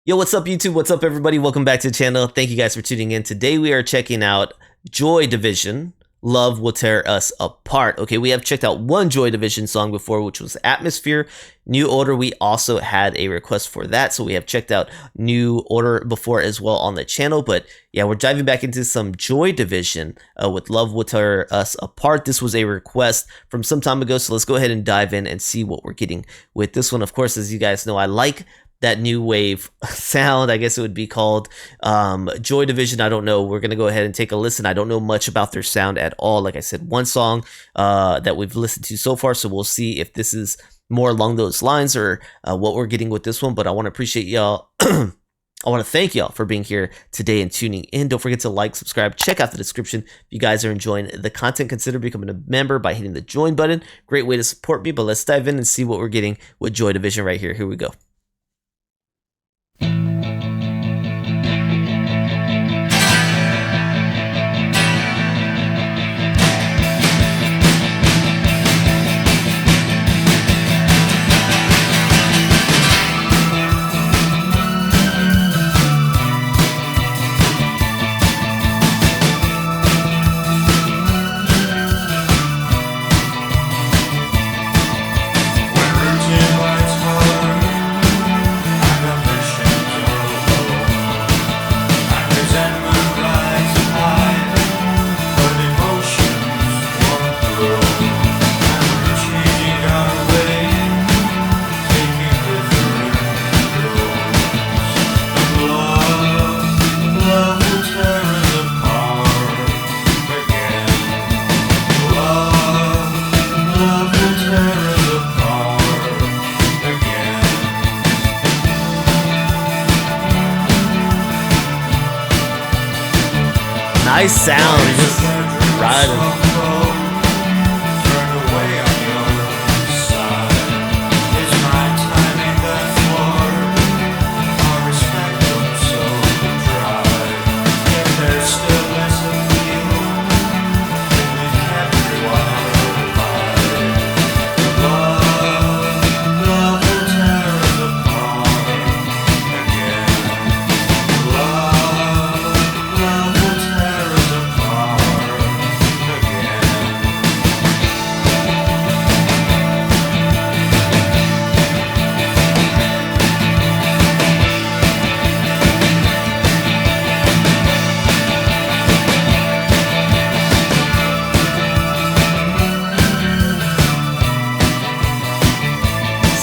Yo, what's up, YouTube? What's up, everybody? Welcome back to the channel. Thank you guys for tuning in. Today we are checking out Joy Division, Love Will Tear Us Apart. Okay, we have checked out one Joy Division song before, which was Atmosphere. New Order, we also had a request for that, so we have checked out New Order before as well on the channel. But yeah, we're diving back into some Joy Division with Love Will Tear Us Apart. This was a request from some time ago, so let's go ahead and dive in and see what we're getting with this one. Of course, as you guys know, I like that new wave sound, I guess it would be called. Joy Division, I don't know. We're going to go ahead and take a listen. I don't know much about their sound at all. Like I said, one song that we've listened to so far, so we'll see if this is more along those lines or what we're getting with this one. But I want to appreciate y'all. I want to thank y'all for being here today and tuning in. Don't forget to like, subscribe, check out the description. If you guys are enjoying the content, consider becoming a member by hitting the join button. Great way to support me, but let's dive in and see what we're getting with Joy Division right here. Here we go. Nice sound, just riding.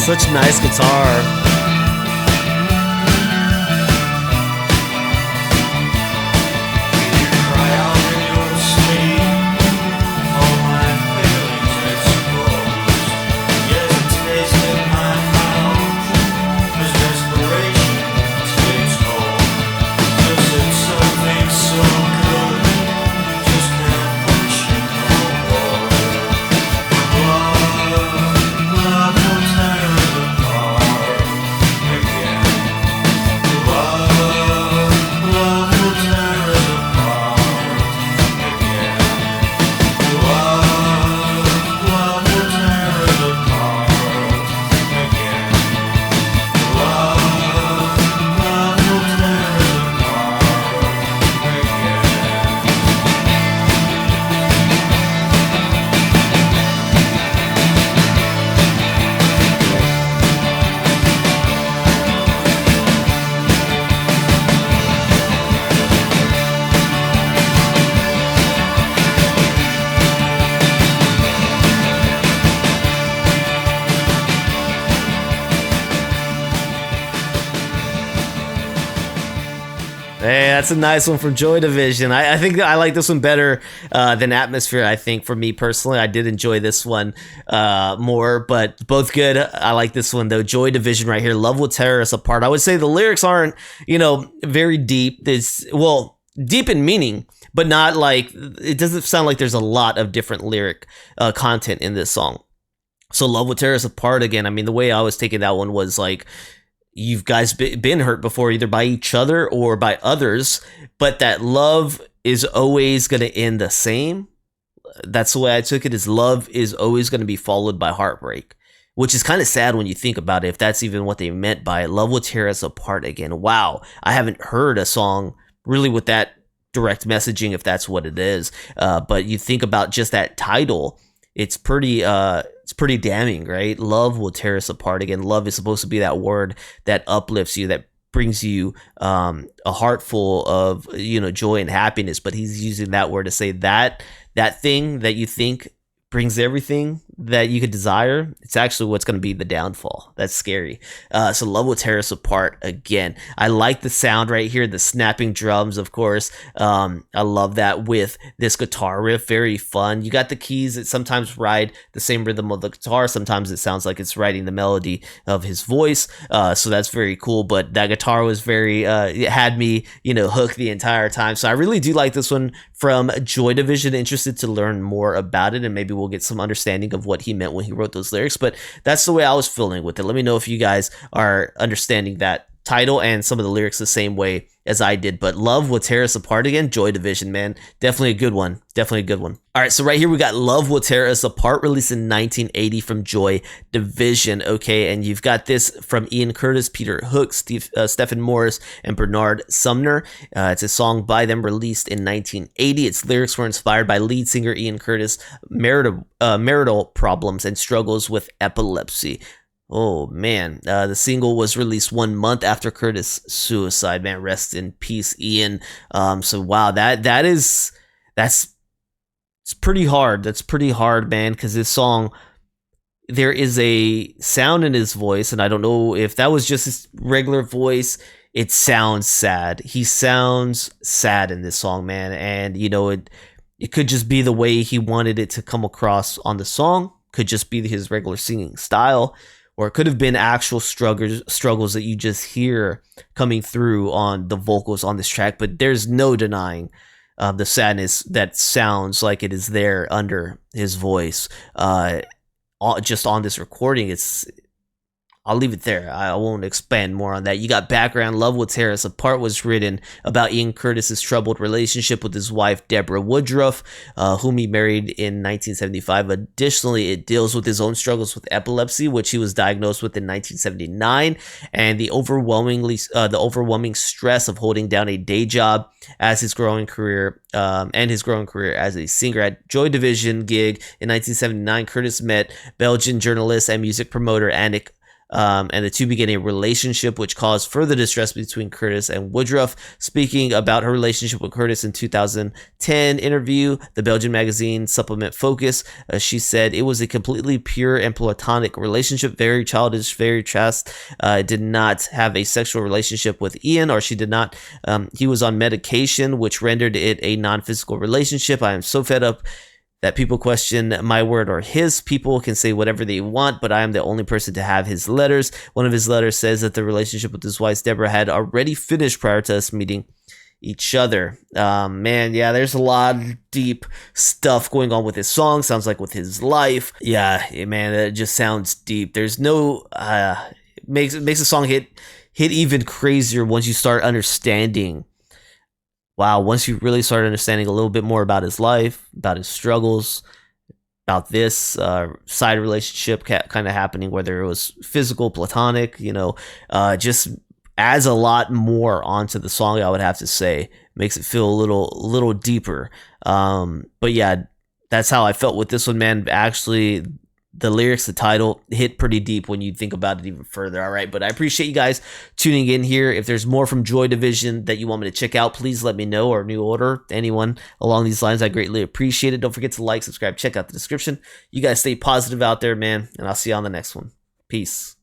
Such nice guitar. Hey, that's a nice one from Joy Division. I think I like this one better than Atmosphere. I think for me personally, I did enjoy this one more, but both good. I like this one though. Joy Division right here. Love Will Tear Us Apart. I would say the lyrics aren't, very deep. Deep in meaning, but not like, it doesn't sound like there's a lot of different lyric content in this song. So Love Will Tear Us Apart again. I mean, the way I was taking that one was like, you've guys been hurt before, either by each other or by others, but that love is always going to end the same. That's the way I took it, is love is always going to be followed by heartbreak. which is kind of sad when you think about it, if that's even what they meant by it. Love will tear us apart again. Wow, I haven't heard a song really with that direct messaging, if that's what it is. But you think about just that title, it's pretty damning, right? Love will tear us apart again. Love is supposed to be that word that uplifts you, that brings you a heart full of, you know, joy and happiness. But he's using that word to say that thing that you think brings everything that you could desire, it's actually what's going to be the downfall. That's scary. So love will tear us apart again. I like the sound right here, the snapping drums, of course. I love that with this guitar riff, very fun. You got the keys that sometimes ride the same rhythm of the guitar. Sometimes it sounds like it's riding the melody of his voice. So that's very cool. But that guitar was very, it had me, you know, hooked the entire time. So I really do like this one from Joy Division. Interested to learn more about it, and maybe we'll get some understanding of what he meant when he wrote those lyrics. But that's the way I was feeling with it. Let me know if you guys are understanding that title and some of the lyrics the same way as I did. But Love Will Tear Us Apart again, Joy Division, man. Definitely a good one. Definitely a good one. All right, so right here we got Love Will Tear Us Apart, released in 1980 from Joy Division. Okay, and you've got this from Ian Curtis, Peter Hook, Stephen Morris, and Bernard Sumner. It's a song by them released in 1980. Its lyrics were inspired by lead singer Ian Curtis' marital problems and struggles with epilepsy. Oh man, the single was released 1 month after Curtis' suicide. Man, rest in peace, Ian. So wow, that's pretty hard. That's pretty hard, man, because this song, there is a sound in his voice, and I don't know if that was just his regular voice. It sounds sad. He sounds sad in this song, man, and you know it could just be the way he wanted it to come across on the song. Could just be his regular singing style. Or it could have been actual struggles that you just hear coming through on the vocals on this track. But there's no denying the sadness that sounds like it is there under his voice. Just on this recording, I'll leave it there. I won't expand more on that. You got background. Love Will Tear Us Apart was written about Ian Curtis's troubled relationship with his wife, Deborah Woodruff, whom he married in 1975. Additionally, it deals with his own struggles with epilepsy, which he was diagnosed with in 1979, and the overwhelming stress of holding down a day job as his growing career as a singer. At Joy Division gig in 1979, Curtis met Belgian journalist and music promoter Annick, and the two began a relationship which caused further distress between Curtis and Woodruff. Speaking about her relationship with Curtis in 2010 interview, the Belgian magazine supplement Focus, she said, "It was a completely pure and platonic relationship, very childish, very chaste. Did not have a sexual relationship with Ian, or she did not. He was on medication, which rendered it a non-physical relationship. I am so fed up that people question my word or his. People can say whatever they want, but I am the only person to have his letters." One of his letters says that the relationship with his wife, Deborah, had already finished prior to us meeting each other. Man, yeah, there's a lot of deep stuff going on with his song. Sounds like with his life. Yeah, man, it just sounds deep. There's no, makes the song hit even crazier once you start understanding. Wow, once you really start understanding a little bit more about his life, about his struggles, about this side relationship kind of happening, whether it was physical, platonic, you know, just adds a lot more onto the song, I would have to say. Makes it feel a little deeper. But yeah, that's how I felt with this one, man. Actually, the lyrics, the title, hit pretty deep when you think about it even further. All right, but I appreciate you guys tuning in here. If there's more from Joy Division that you want me to check out, please let me know, or New Order, anyone along these lines. I greatly appreciate it. Don't forget to like, subscribe, check out the description. You guys stay positive out there, man, and I'll see you on the next one. Peace.